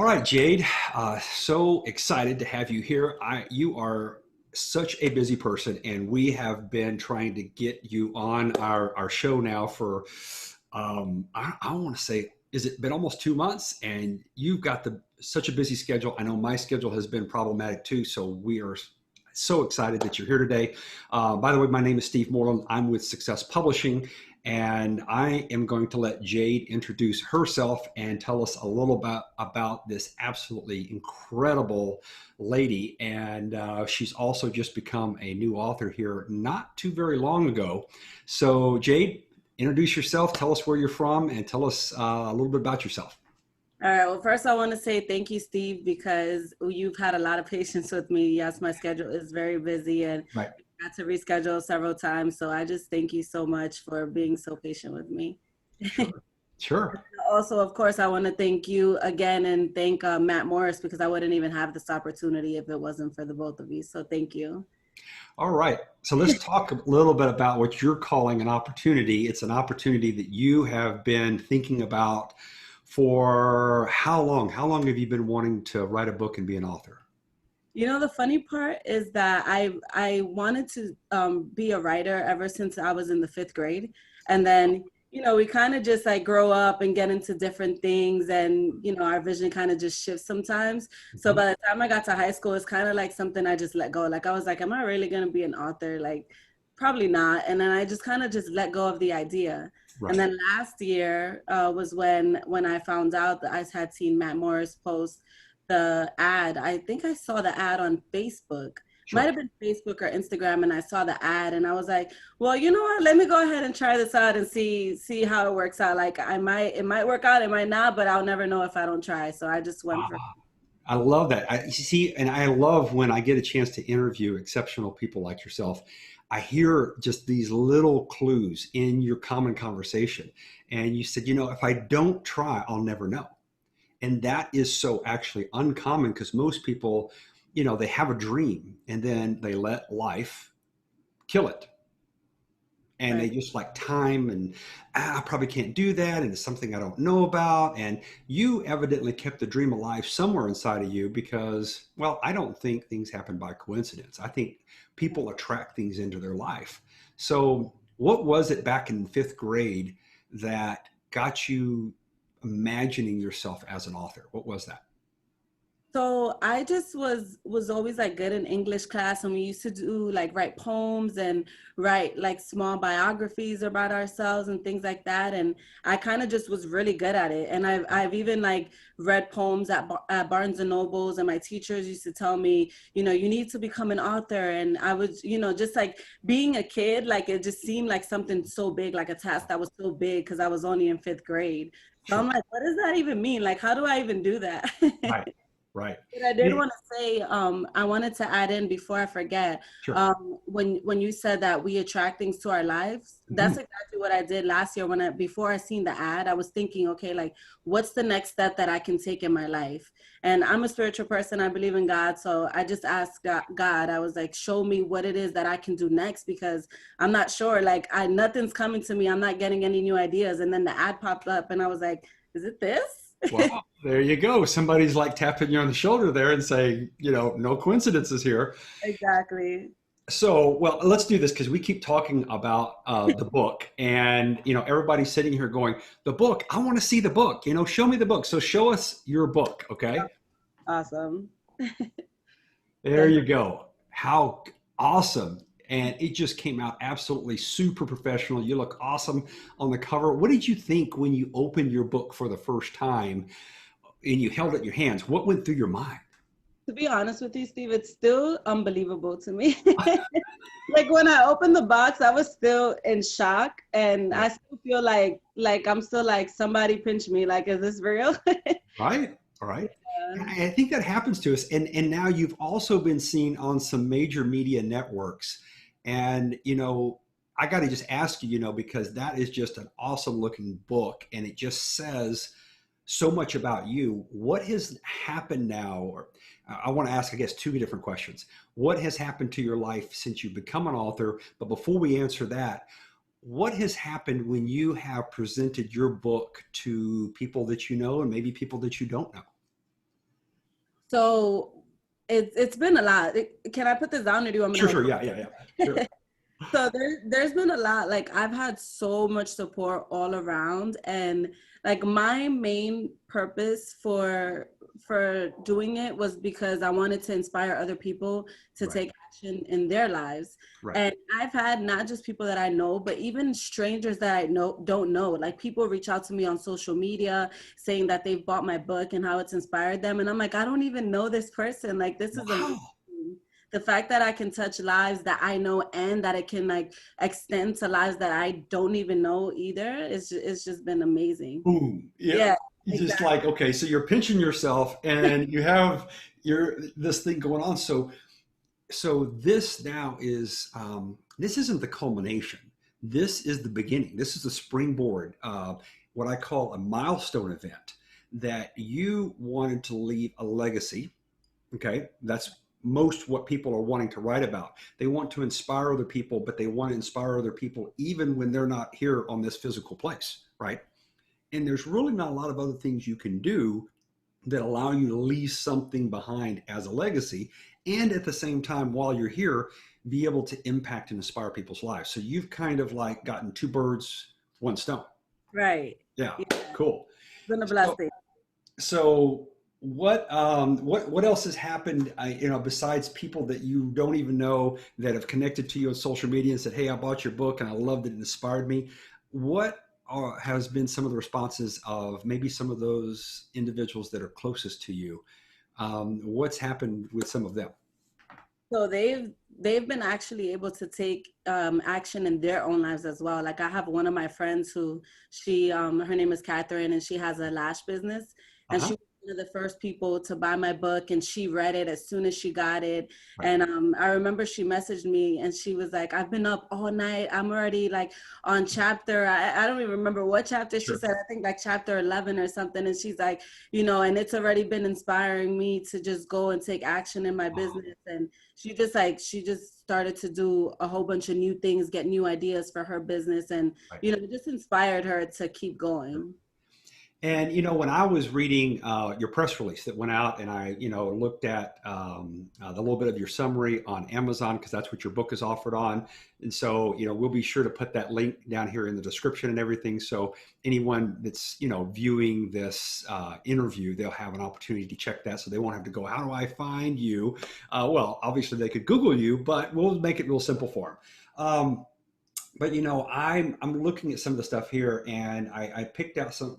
All right, Jade. So excited to have you here. You are such a busy person, and we have been trying to get you on our show now for, I want to say, is it been almost 2 months? And you've got such a busy schedule. I know my schedule has been problematic too, so we are so excited that you're here today. By the way, my name is Steve Moreland. I'm with Success Publishing, and I am going to let Jade introduce herself and tell us a little about this absolutely incredible lady. And she's also just become a new author here not too very long ago. So, Jade, introduce yourself, tell us where you're from, and tell us a little bit about yourself. All right. Well, first I want to say thank you, Steve, because you've had a lot of patience with me. Yes, my schedule is very busy and Right. I had to reschedule several times. So I just thank you so much for being so patient with me. Sure. Sure. Also, of course, I want to thank you again and thank Matt Morris because I wouldn't even have this opportunity if it wasn't for the both of you. So thank you. All right. So let's talk a little bit about what you're calling an opportunity. It's an opportunity that you have been thinking about for how long? How long have you been wanting to write a book and be an author? You know, the funny part is that I wanted to be a writer ever since I was in the fifth grade. And then, we kind of just like grow up and get into different things and, our vision kind of just shifts sometimes. So Mhm. by the time I got to high school, it's kind of like something I just let go. Like I was like, am I really going to be an author? Like, probably not. And then I just kind of just let go of the idea. And Right. then last year was when I found out that I had seen Matt Morris post the ad. I think I saw the ad on Facebook. Might Sure. have been Facebook or Instagram, and I saw the ad, and I was like, "Well, you know what? Let me go ahead and try this out and see how it works out. Like, it might work out, it might not, but I'll never know if I don't try." So I just went for. I love that. You see, and I love when I get a chance to interview exceptional people like yourself. I hear just these little clues in your common conversation. And you said, if I don't try, I'll never know. And that is so actually uncommon because most people, they have a dream and then they let life kill it. And they Right. just like time and I probably can't do that. And it's something I don't know about. And you evidently kept the dream alive somewhere inside of you because, well, I don't think things happen by coincidence. I think people attract things into their life. So, what was it back in fifth grade that got you imagining yourself as an author? What was that? So I just was always like good in English class, and we used to do like write poems and write like small biographies about ourselves and things like that. And I kind of just was really good at it. And I've even like read poems at Barnes and Nobles, and my teachers used to tell me, you need to become an author. And I was, just like being a kid, like it just seemed like something so big, like a task that was so big because I was only in fifth grade. So I'm Sure. like, what does that even mean? Like, how do I even do that? Right. Right. But I did You- want to say, I wanted to add in before I forget, Sure. when you said that we attract things to our lives, that's Mhm. exactly what I did last year before I seen the ad, I was thinking, okay, like what's the next step that I can take in my life? And I'm a spiritual person, I believe in God, so I just asked God, I was like, show me what it is that I can do next because I'm not sure, like nothing's coming to me, I'm not getting any new ideas. And then the ad popped up, and I was like, is it this? Well, there you go. Somebody's like tapping you on the shoulder there and saying, no coincidences here. Exactly. So, well, let's do this because we keep talking about the book, and everybody's sitting here going, "The book. I want to see the book. Show me the book." So, show us your book, okay? Awesome. There you go. How awesome! And it just came out absolutely super professional. You look awesome on the cover. What did you think when you opened your book for the first time and you held it in your hands? What went through your mind? To be honest with you, Steve, it's still unbelievable to me. Like when I opened the box, I was still in shock, and Yeah. I still feel like I'm still like somebody pinched me. Like, is this real? Right. All right. Yeah. And I think that happens to us. And now you've also been seen on some major media networks. And, I got to just ask you, because that is just an awesome looking book and it just says so much about you. What has happened now? Or I want to ask, I guess, two different questions. What has happened to your life since you've become an author? But before we answer that, what has happened when you have presented your book to people that you know and maybe people that you don't know? So it's been a lot. Can I put this down or do you want me to Sure, help? sure. Yeah, yeah, yeah. Sure. So there's been a lot. Like I've had so much support all around, and like my main purpose for doing it was because I wanted to inspire other people to Right, take action in their lives. right, And I've had not just people that I know, but even strangers that I know don't know. Like people reach out to me on social media saying that they've bought my book and how it's inspired them, and I'm like, I don't even know this person. Like this is amazing. wow. The fact that I can touch lives that I know and that it can like extend to lives that I don't even know either, it's just been amazing. Boom. Yeah. Yeah, You just exactly. like, okay, so you're pinching yourself and you have your this thing going on. So this now is this isn't the culmination. This is the beginning. This is the springboard, what I call a milestone event that you wanted to leave a legacy. Okay, that's most what people are wanting to write about. They want to inspire other people, but they want to inspire other people even when they're not here on this physical place, right? And there's really not a lot of other things you can do that allow you to leave something behind as a legacy. And at the same time, while you're here, be able to impact and inspire people's lives. So you've kind of like gotten two birds, one stone. Right. Yeah, Yeah, cool. it's been a So, blessing. so what else has happened? Besides people that you don't even know that have connected to you on social media and said, "Hey, I bought your book and I loved it. It inspired me." What has been some of the responses of maybe some of those individuals that are closest to you? What's happened with some of them? So they've been actually able to take action in their own lives as well. Like I have one of my friends who she her name is Catherine, and she has a lash business, and Uh-huh. she was one of the first people to buy my book, and she read it as soon as she got it. Right. And I remember she messaged me and she was like, I've been up all night, I'm already like on chapter, I don't even remember what chapter she Sure. said, I think like chapter 11 or something, and she's like, and it's already been inspiring me to just go and take action in my Wow. business. And she just started to do a whole bunch of new things, get new ideas for her business, and Right. it just inspired her to keep Sure. going. And when I was reading your press release that went out, and I, looked at the little bit of your summary on Amazon because that's what your book is offered on, and so we'll be sure to put that link down here in the description and everything. So anyone that's viewing this interview, they'll have an opportunity to check that, so they won't have to go, "How do I find you?" Well, obviously they could Google you, but we'll make it real simple for them. But I'm looking at some of the stuff here, and I picked out some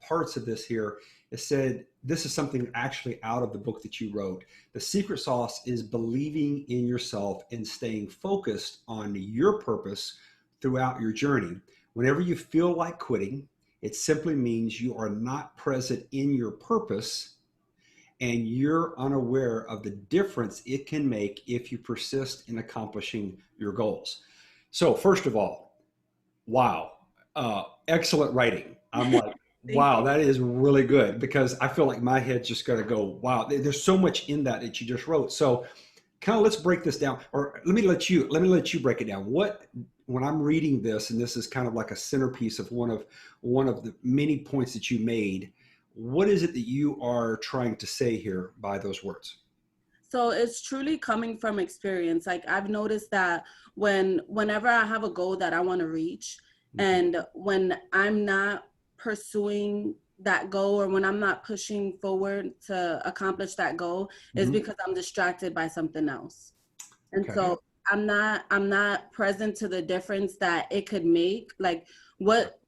parts of this here. It said this is something actually out of the book that you wrote. The secret sauce is believing in yourself and staying focused on your purpose throughout your journey. Whenever you feel like quitting, it simply means you are not present in your purpose and you're unaware of the difference it can make if you persist in accomplishing your goals. So, first of all, wow, excellent writing. I'm like, Thank wow, you. that is really good because I feel like my head's just going to go, wow, there's so much in that you just wrote. So, kind of let's break this down, or let me let you break it down. When I'm reading this, and this is kind of like a centerpiece of one of the many points that you made, what is it that you are trying to say here by those words? So it's truly coming from experience. Like I've noticed that whenever I have a goal that I want to reach, Mhm. and when I'm not pursuing that goal, or when I'm not pushing forward to accomplish that goal, is Mhm. because I'm distracted by something else. And Okay. so I'm not present to the difference that it could make. Like what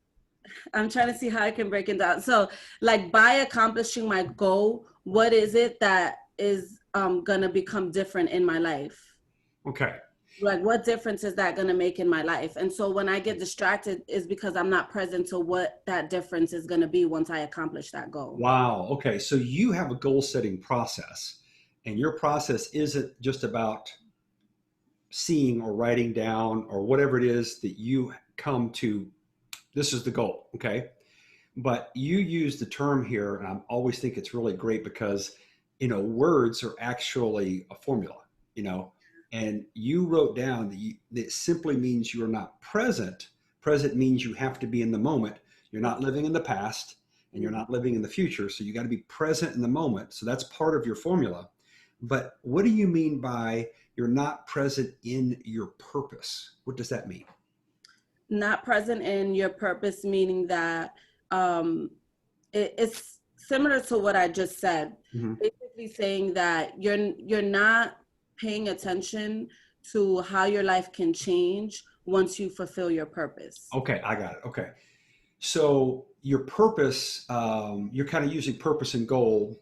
I'm trying to see how I can break it down. So, like by accomplishing my goal, what is it that is gonna become different in my life? Okay. Like what difference is that gonna make in my life? And so when I get distracted is because I'm not present to what that difference is gonna be once I accomplish that goal. Wow. Okay. So you have a goal setting process, and your process isn't just about seeing or writing down or whatever it is that you come to. This is the goal. Okay. But you use the term here, and I always think it's really great because, words are actually a formula, you know, and you wrote down that it simply means you are not present. Present means you have to be in the moment. You're not living in the past. and you're not living in the future. So you got to be present in the moment. So that's part of your formula. But what do you mean by you're not present in your purpose? What does that mean? Not present in your purpose, meaning that um, it's similar to what I just said. Mm-hmm. Basically saying that you're not paying attention to how your life can change once you fulfill your purpose. Okay, I got it. Okay. So your purpose, you're kind of using purpose and goal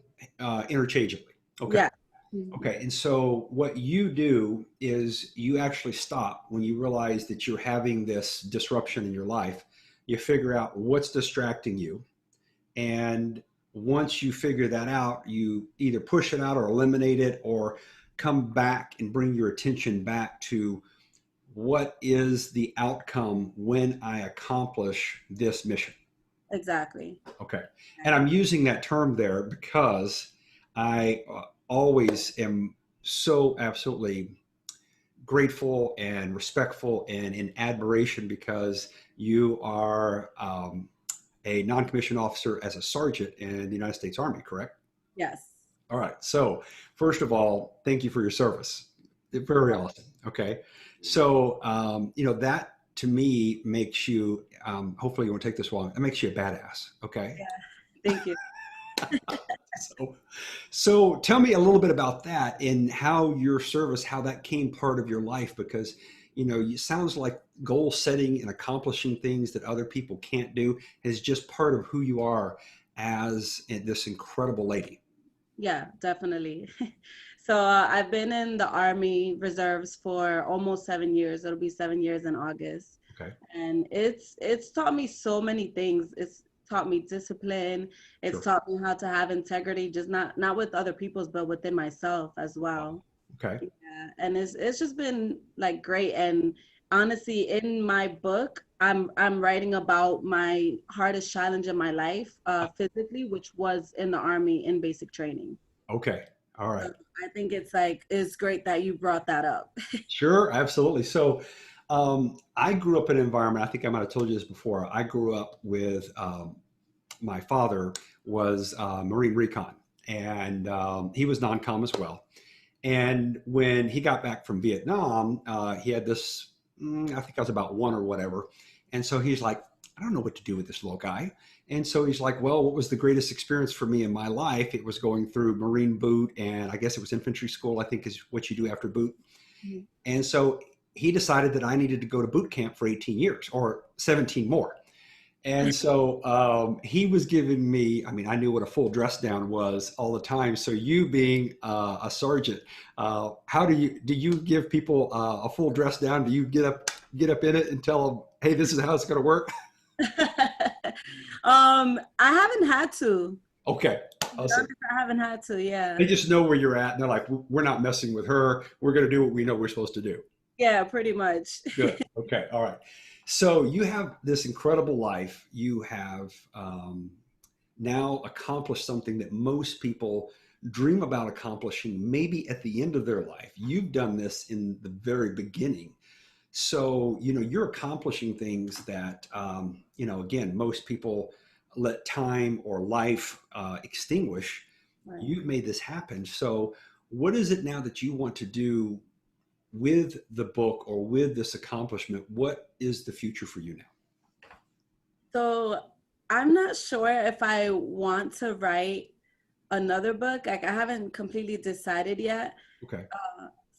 interchangeably. Okay. Yeah. Mhm. Okay. And so what you do is you actually stop when you realize that you're having this disruption in your life. You figure out what's distracting you. And once you figure that out, you either push it out or eliminate it or come back and bring your attention back to what is the outcome when I accomplish this mission. Exactly. Okay. And I'm using that term there because I always am so absolutely grateful and respectful and in admiration because you are a non-commissioned officer as a sergeant in the United States Army, correct? Yes. All right. So, first of all, thank you for your service. Very awesome. Okay. So, that to me makes you, hopefully you won't take this wrong, it makes you a badass. Okay. Yeah. Thank you. So, so tell me a little bit about that and how your service, how that came part of your life, because, it sounds like goal setting and accomplishing things that other people can't do is just part of who you are as this incredible lady. Yeah, definitely. So I've been in the Army Reserves for almost 7 years. It'll be 7 years in August, Okay. and it's taught me so many things. It's taught me discipline. It's Sure. taught me how to have integrity, just not with other people's, but within myself as Wow. well. Okay. Yeah, and it's just been like great. And honestly, in my book, I'm writing about my hardest challenge in my life, physically, which was in the Army in basic training. Okay. All So right. I think it's great that you brought that up. Sure. Absolutely. So, I grew up in an environment, I think I might have told you this before. I grew up with my father was Marine Recon, and he was non-com as well. And when he got back from Vietnam, he had this, I think I was about one or whatever. And so he's like, I don't know what to do with this little guy. And so he's like, well, what was the greatest experience for me in my life? It was going through Marine boot, and I guess it was infantry school, I think is what you do after boot. Mhm. And so he decided that I needed to go to boot camp for 18 years or 17 more. And so he was giving me, I mean, I knew what a full dress down was all the time. So you being a sergeant, how do you give people a full dress down? Do you get up in it and tell them, hey, this is how it's going to work? I haven't had to. Okay. To be Awesome. honest, I haven't had to. Yeah. They just know where you're at. And they're like, we're not messing with her. We're going to do what we know we're supposed to do. Yeah, pretty much. Good. Okay. All right. So you have this incredible life. You have now accomplished something that most people dream about accomplishing maybe at the end of their life. You've done this in the very beginning. So, you're accomplishing things that, again, most people let time or life extinguish. Right. You've made this happen. So, what is it now that you want to do with the book or with this accomplishment? What is the future for you now? So I'm not sure if I want to write another book. Like I haven't completely decided yet. Okay.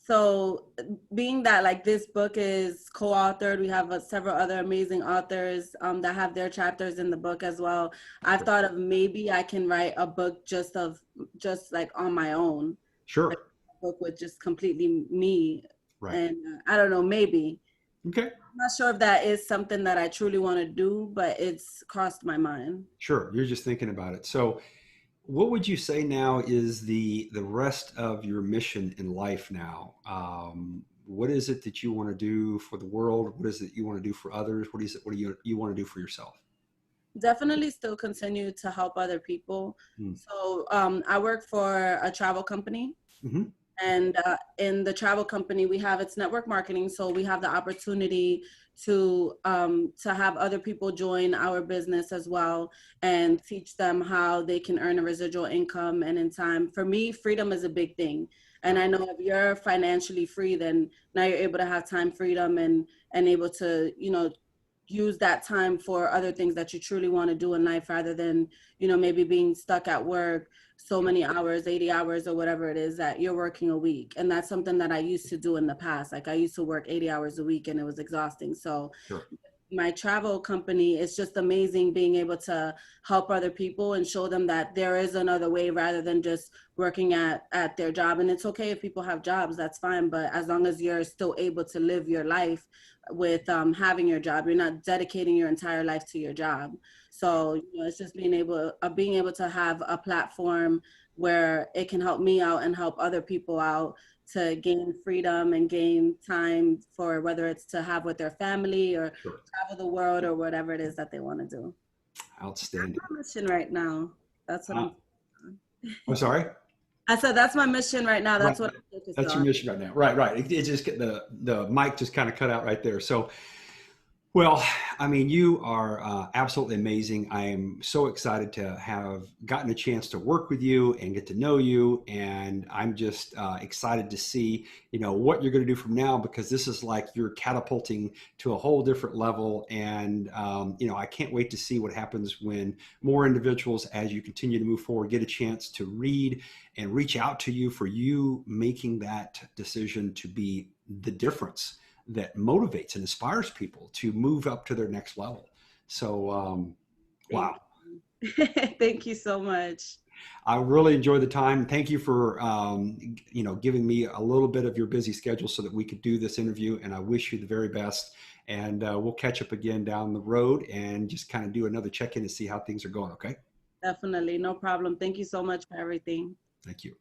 So being that like this book is co-authored, we have several other amazing authors that have their chapters in the book as well. I've Sure. thought of maybe I can write a book just like on my own, like Sure. a book with just completely me. Right. And I don't know, maybe. Okay. I'm not sure if that is something that I truly want to do, but it's crossed my mind. Sure. You're just thinking about it. So, what would you say now is the rest of your mission in life now? What is it that you want to do for the world? What is it you want to do for others? What is it? What do you want to do for yourself? Definitely still continue to help other people. Mm. So I work for a travel company. Hmm. And in the travel company, we have its network marketing. So we have the opportunity to have other people join our business as well and teach them how they can earn a residual income. And in time, for me, freedom is a big thing. And I know if you're financially free, then now you're able to have time freedom and able to, you know, use that time for other things that you truly want to do in life rather than, you know, maybe being stuck at work so many hours, 80 hours or whatever it is that you're working a week. And that's something that I used to do in the past. Like I used to work 80 hours a week and it was exhausting. So Sure. my travel company is just amazing being able to help other people and show them that there is another way rather than just working at their job. And it's okay if people have jobs, that's fine, but as long as you're still able to live your life with having your job, you're not dedicating your entire life to your job. So you know, it's just being able to have a platform where it can help me out and help other people out to gain freedom and gain time for whether it's to have with their family or Sure. travel the world or whatever it is that they want to do. That's Outstanding. my mission right now. That's what Uh, I'm I'm sorry. I said that's my mission right now. Right. That's what I'm focused That's your on. mission right now. Right. Right. It just the mic just kind of cut out right there. So, well, I mean, you are absolutely amazing. I am so excited to have gotten a chance to work with you and get to know you, and I'm just excited to see, you know, what you're going to do from now because this is like you're catapulting to a whole different level, and you know, I can't wait to see what happens when more individuals, as you continue to move forward, get a chance to read and reach out to you for you making that decision to be the difference that motivates and inspires people to move up to their next level. So, Thank wow. you. Thank you so much. I really enjoyed the time. Thank you for, you know, giving me a little bit of your busy schedule so that we could do this interview. And I wish you the very best. And we'll catch up again down the road and just kind of do another check-in to see how things are going. Okay. Definitely. No problem. Thank you so much for everything. Thank you.